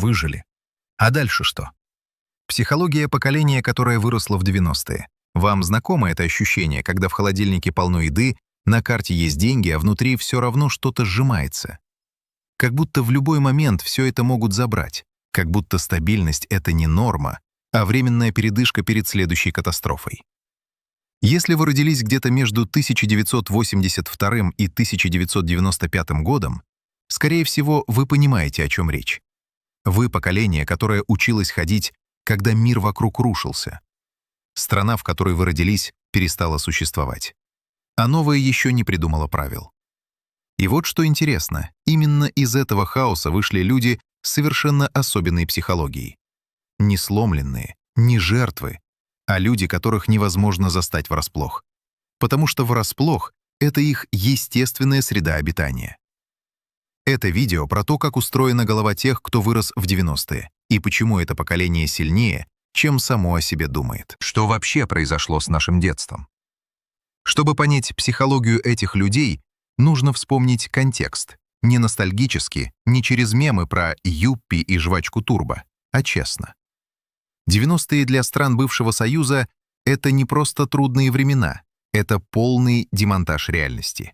выжили. А дальше что? Психология поколения, которое выросло в 90-е. Вам знакомо это ощущение, когда в холодильнике полно еды, на карте есть деньги, а внутри все равно что-то сжимается? Как будто в любой момент все это могут забрать. Как будто стабильность — это не норма, а временная передышка перед следующей катастрофой. Если вы родились где-то между 1982 и 1995 годом, скорее всего, вы понимаете, о чем речь. Вы поколение, которое училось ходить, когда мир вокруг рушился. Страна, в которой вы родились, перестала существовать. А новая еще не придумала правил. И вот что интересно, именно из этого хаоса вышли люди с совершенно особенной психологией. Не сломленные, не жертвы, а люди, которых невозможно застать врасплох. Потому что врасплох — это их естественная среда обитания. Это видео про то, как устроена голова тех, кто вырос в 90-е, и почему это поколение сильнее, чем само о себе думает. Что вообще произошло с нашим детством? Чтобы понять психологию этих людей, нужно вспомнить контекст. Не ностальгически, не через мемы про юппи и жвачку турбо, а честно. 90-е для стран бывшего Союза — это не просто трудные времена, это полный демонтаж реальности.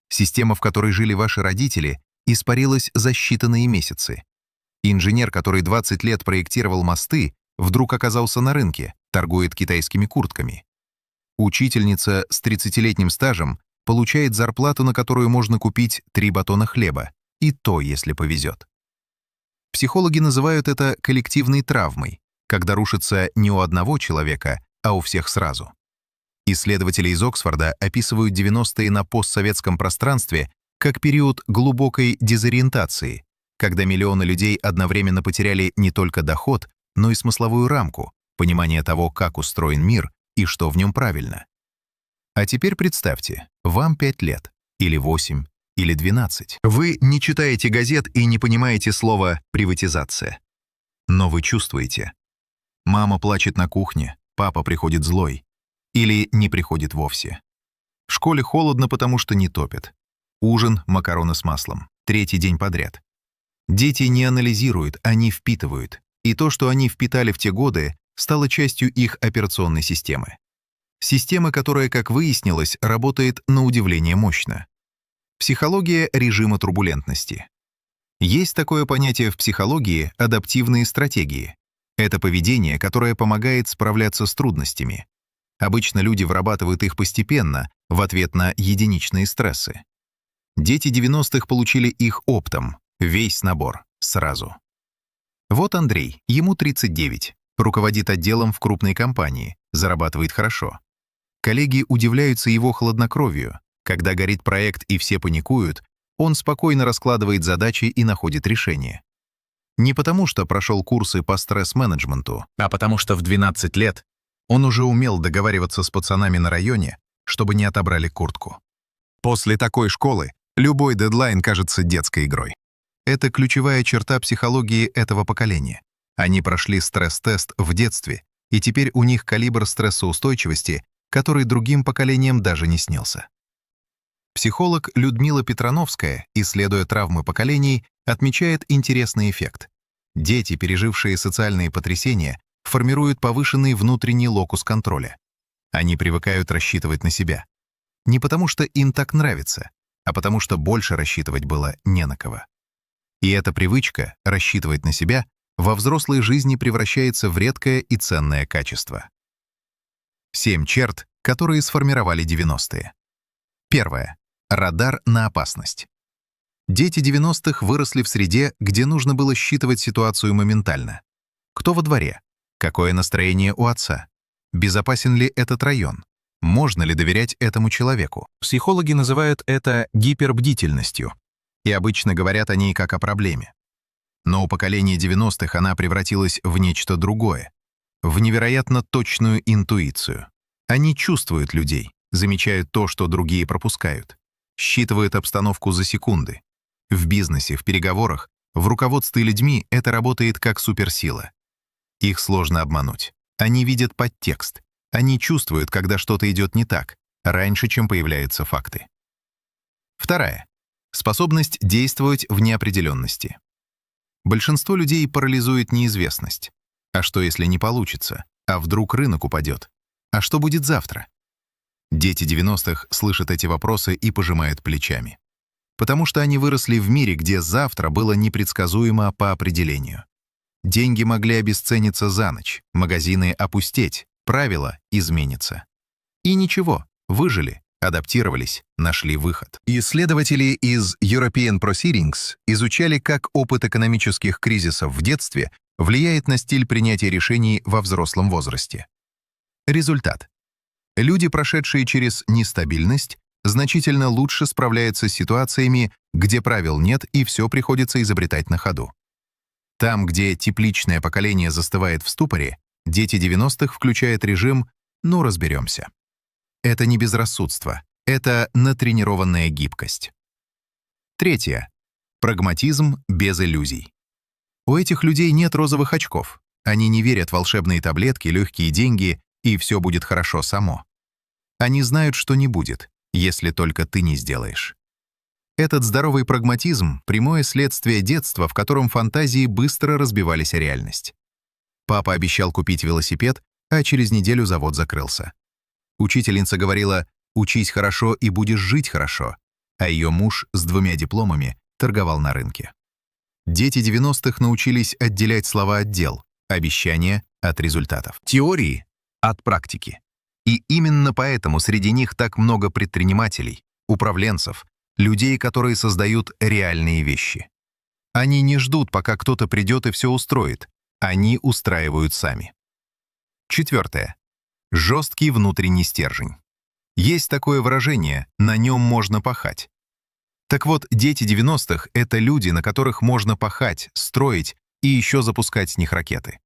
Система, в которой жили ваши родители, испарилась за считанные месяцы. Инженер, который 20 лет проектировал мосты, вдруг оказался на рынке, торгует китайскими куртками. Учительница с 30-летним стажем получает зарплату, на которую можно купить 3 батона хлеба, и то, если повезет. Психологи называют это коллективной травмой, когда рушится не у одного человека, а у всех сразу. Исследователи из Оксфорда описывают 90-е на постсоветском пространстве как период глубокой дезориентации, когда миллионы людей одновременно потеряли не только доход, но и смысловую рамку, понимание того, как устроен мир и что в нем правильно. А теперь представьте, вам 5 лет, или 8, или 12. Вы не читаете газет и не понимаете слова «приватизация». Но вы чувствуете. Мама плачет на кухне, папа приходит злой. Или не приходит вовсе. В школе холодно, потому что не топят. Ужин — макароны с маслом. 3-й день подряд. Дети не анализируют, они впитывают. И то, что они впитали в те годы, стало частью их операционной системы. Системы, которая, как выяснилось, работает на удивление мощно. Психология режима турбулентности. Есть такое понятие в психологии — адаптивные стратегии. Это поведение, которое помогает справляться с трудностями. Обычно люди вырабатывают их постепенно, в ответ на единичные стрессы. Дети 90-х получили их оптом, весь набор, сразу. Вот Андрей, ему 39, руководит отделом в крупной компании, зарабатывает хорошо. Коллеги удивляются его хладнокровию. Когда горит проект и все паникуют, он спокойно раскладывает задачи и находит решение. Не потому, что прошел курсы по стресс-менеджменту, а потому что в 12 лет он уже умел договариваться с пацанами на районе, чтобы не отобрали куртку. После такой школы любой дедлайн кажется детской игрой. Это ключевая черта психологии этого поколения. Они прошли стресс-тест в детстве, и теперь у них калибр стрессоустойчивости, который другим поколениям даже не снился. Психолог Людмила Петрановская, исследуя травмы поколений, отмечает интересный эффект. Дети, пережившие социальные потрясения, формируют повышенный внутренний локус контроля. Они привыкают рассчитывать на себя. Не потому что им так нравится, а потому что больше рассчитывать было не на кого. И эта привычка рассчитывать на себя во взрослой жизни превращается в редкое и ценное качество. 7 черт, которые сформировали 90-е. Первое. Радар на опасность. Дети 90-х выросли в среде, где нужно было считывать ситуацию моментально. Кто во дворе? Какое настроение у отца? Безопасен ли этот район? Можно ли доверять этому человеку? Психологи называют это гипербдительностью, и обычно говорят о ней как о проблеме. Но у поколения 90-х она превратилась в нечто другое, в невероятно точную интуицию. Они чувствуют людей, замечают то, что другие пропускают, считывают обстановку за секунды. В бизнесе, в переговорах, в руководстве людьми это работает как суперсила. Их сложно обмануть. Они видят подтекст. Они чувствуют, когда что-то идет не так, раньше, чем появляются факты. Вторая. Способность действовать в неопределенности. Большинство людей парализует неизвестность. А что, если не получится? А вдруг рынок упадет? А что будет завтра? Дети 90-х слышат эти вопросы и пожимают плечами. Потому что они выросли в мире, где завтра было непредсказуемо по определению. Деньги могли обесцениться за ночь, магазины опустеть, правила изменятся. И ничего, выжили, адаптировались, нашли выход. Исследователи из European Proceedings изучали, как опыт экономических кризисов в детстве влияет на стиль принятия решений во взрослом возрасте. Результат. Люди, прошедшие через нестабильность, значительно лучше справляются с ситуациями, где правил нет и все приходится изобретать на ходу. Там, где тепличное поколение застывает в ступоре, дети 90-х включают режим «ну разберемся». Это не безрассудство, это натренированная гибкость. Третье. Прагматизм без иллюзий. У этих людей нет розовых очков. Они не верят в волшебные таблетки, легкие деньги и все будет хорошо само. Они знают, что не будет, если только ты не сделаешь. Этот здоровый прагматизм — прямое следствие детства, в котором фантазии быстро разбивались о реальность. Папа обещал купить велосипед, а через неделю завод закрылся. Учительница говорила «учись хорошо и будешь жить хорошо», а ее муж с 2 дипломами торговал на рынке. Дети 90-х научились отделять слова от дел, обещания от результатов, теории от практики. И именно поэтому среди них так много предпринимателей, управленцев, людей, которые создают реальные вещи. Они не ждут, пока кто-то придет и все устроит. Они устраивают сами. Четвертое. Жесткий внутренний стержень. Есть такое выражение «на нем можно пахать». Так вот, дети 90-х — это люди, на которых можно пахать, строить и еще запускать с них ракеты.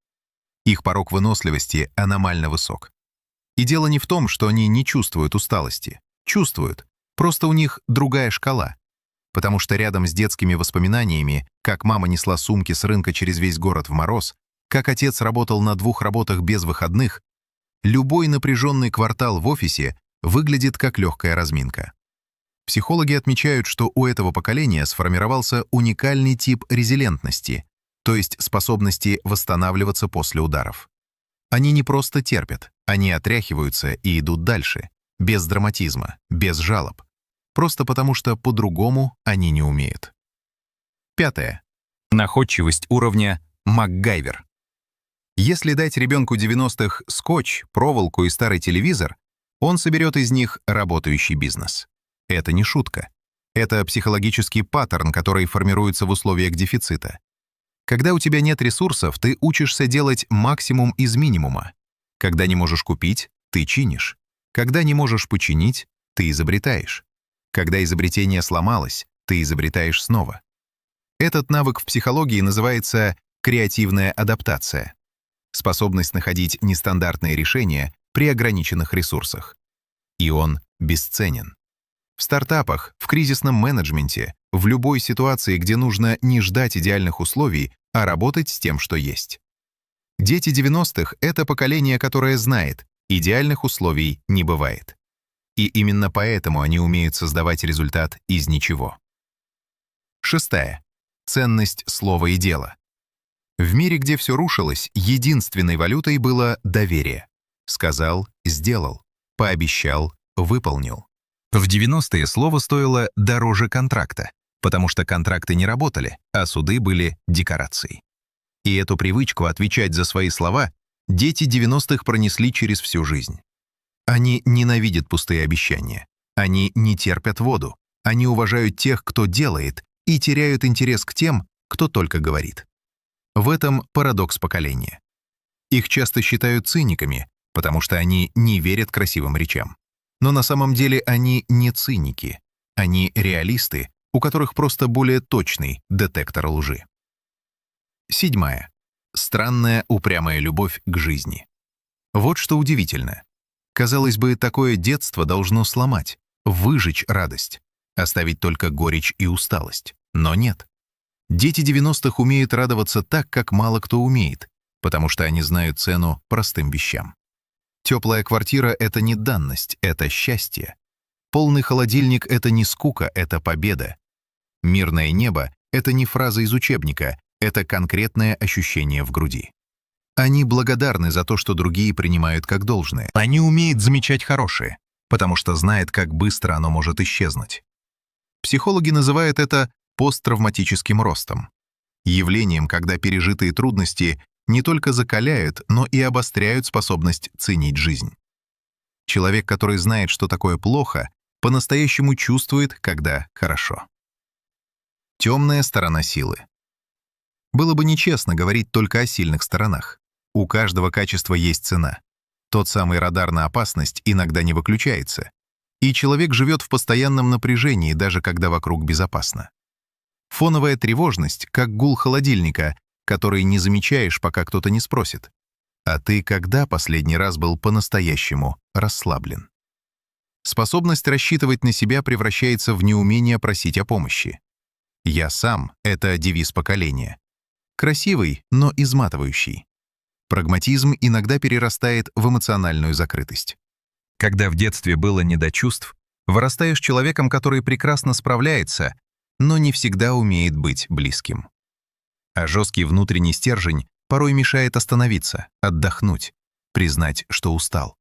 Их порог выносливости аномально высок. И дело не в том, что они не чувствуют усталости. Чувствуют. Просто у них другая шкала. Потому что рядом с детскими воспоминаниями, как мама несла сумки с рынка через весь город в мороз, как отец работал на 2 работах без выходных, любой напряженный квартал в офисе выглядит как легкая разминка. Психологи отмечают, что у этого поколения сформировался уникальный тип резилентности, то есть способности восстанавливаться после ударов. Они не просто терпят, они отряхиваются и идут дальше, без драматизма, без жалоб, просто потому что по-другому они не умеют. Пятое. Находчивость уровня МакГайвер. Если дать ребенку 90-х скотч, проволоку и старый телевизор, он соберет из них работающий бизнес. Это не шутка. Это психологический паттерн, который формируется в условиях дефицита. Когда у тебя нет ресурсов, ты учишься делать максимум из минимума. Когда не можешь купить, ты чинишь. Когда не можешь починить, ты изобретаешь. Когда изобретение сломалось, ты изобретаешь снова. Этот навык в психологии называется креативная адаптация. Способность находить нестандартные решения при ограниченных ресурсах. И он бесценен. В стартапах, в кризисном менеджменте, в любой ситуации, где нужно не ждать идеальных условий, а работать с тем, что есть. Дети 90-х — это поколение, которое знает, идеальных условий не бывает. И именно поэтому они умеют создавать результат из ничего. Шестая. Ценность слова и дела. В мире, где все рушилось, единственной валютой было доверие. Сказал — сделал, пообещал — выполнил. В 90-е слово стоило дороже контракта, потому что контракты не работали, а суды были декорацией. И эту привычку отвечать за свои слова дети 90-х пронесли через всю жизнь. Они ненавидят пустые обещания, они не терпят воду, они уважают тех, кто делает, и теряют интерес к тем, кто только говорит. В этом парадокс поколения. Их часто считают циниками, потому что они не верят красивым речам. Но на самом деле они не циники, они реалисты, у которых просто более точный детектор лжи. Седьмая. Странная упрямая любовь к жизни. Вот что удивительно. Казалось бы, такое детство должно сломать, выжечь радость, оставить только горечь и усталость. Но нет. Дети 90-х умеют радоваться так, как мало кто умеет, потому что они знают цену простым вещам. Теплая квартира — это не данность, это счастье. Полный холодильник — это не скука, это победа. Мирное небо — это не фраза из учебника, Это конкретное ощущение в груди. Они благодарны за то, что другие принимают как должное. Они умеют замечать хорошее, потому что знают, как быстро оно может исчезнуть. Психологи называют это посттравматическим ростом. Явлением, когда пережитые трудности не только закаляют, но и обостряют способность ценить жизнь. Человек, который знает, что такое плохо, по-настоящему чувствует, когда хорошо. Темная сторона силы. Было бы нечестно говорить только о сильных сторонах. У каждого качества есть цена. Тот самый радар на опасность иногда не выключается. И человек живет в постоянном напряжении, даже когда вокруг безопасно. Фоновая тревожность, как гул холодильника, который не замечаешь, пока кто-то не спросит. А ты когда последний раз был по-настоящему расслаблен? Способность рассчитывать на себя превращается в неумение просить о помощи. «Я сам» — это девиз поколения. Красивый, но изматывающий. Прагматизм иногда перерастает в эмоциональную закрытость. Когда в детстве было не до чувств, вырастаешь человеком, который прекрасно справляется, но не всегда умеет быть близким. А жесткий внутренний стержень порой мешает остановиться, отдохнуть, признать, что устал.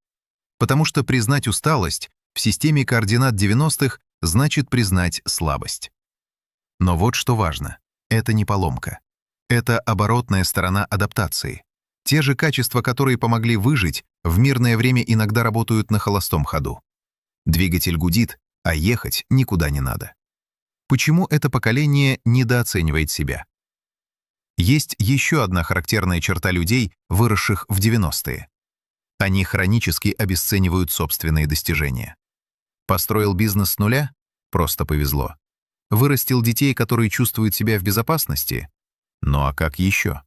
Потому что признать усталость в системе координат 90-х значит признать слабость. Но вот что важно — это не поломка. Это оборотная сторона адаптации. Те же качества, которые помогли выжить, в мирное время иногда работают на холостом ходу. Двигатель гудит, а ехать никуда не надо. Почему это поколение недооценивает себя? Есть еще одна характерная черта людей, выросших в 90-е. Они хронически обесценивают собственные достижения. Построил бизнес с нуля? Просто повезло. Вырастил детей, которые чувствуют себя в безопасности? Ну а как еще?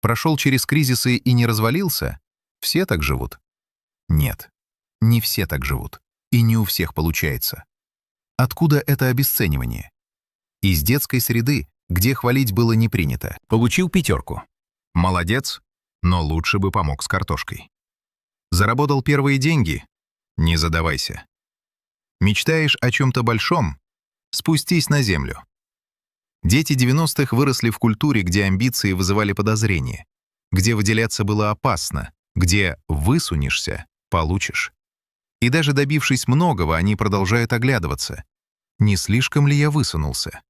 Прошел через кризисы и не развалился? Все так живут? Нет, не все так живут. И не у всех получается. Откуда это обесценивание? Из детской среды, где хвалить было не принято. Получил 5. Молодец, но лучше бы помог с картошкой. Заработал первые деньги? Не задавайся. Мечтаешь о чем-то большом? Спустись на землю. Дети 90-х выросли в культуре, где амбиции вызывали подозрения, где выделяться было опасно, где высунешься — получишь. И даже добившись многого, они продолжают оглядываться. Не слишком ли я высунулся?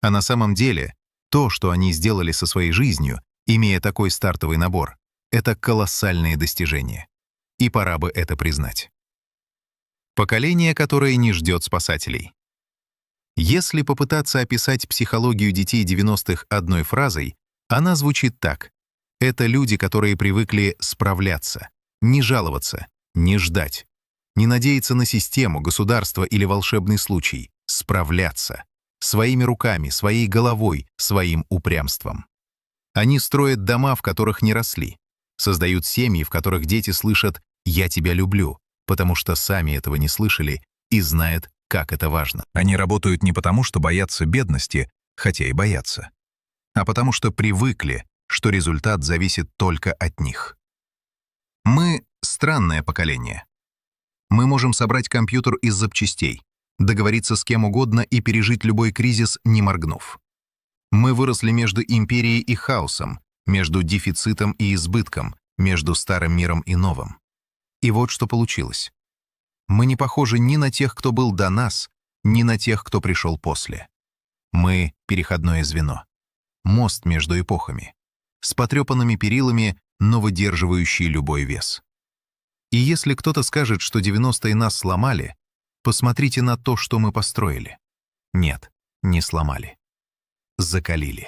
А на самом деле, то, что они сделали со своей жизнью, имея такой стартовый набор, это колоссальные достижения. И пора бы это признать. Поколение, которое не ждет спасателей. Если попытаться описать психологию детей 90-х одной фразой, она звучит так. Это люди, которые привыкли справляться, не жаловаться, не ждать, не надеяться на систему, государство или волшебный случай, справляться. Своими руками, своей головой, своим упрямством. Они строят дома, в которых не росли, создают семьи, в которых дети слышат «я тебя люблю», потому что сами этого не слышали и знают, как это важно. Они работают не потому, что боятся бедности, хотя и боятся, а потому что привыкли, что результат зависит только от них. Мы — странное поколение. Мы можем собрать компьютер из запчастей, договориться с кем угодно и пережить любой кризис, не моргнув. Мы выросли между империей и хаосом, между дефицитом и избытком, между старым миром и новым. И вот что получилось. Мы не похожи ни на тех, кто был до нас, ни на тех, кто пришел после. Мы — переходное звено, мост между эпохами, с потрепанными перилами, но выдерживающий любой вес. И если кто-то скажет, что 90-е нас сломали, посмотрите на то, что мы построили. Нет, не сломали. Закалили.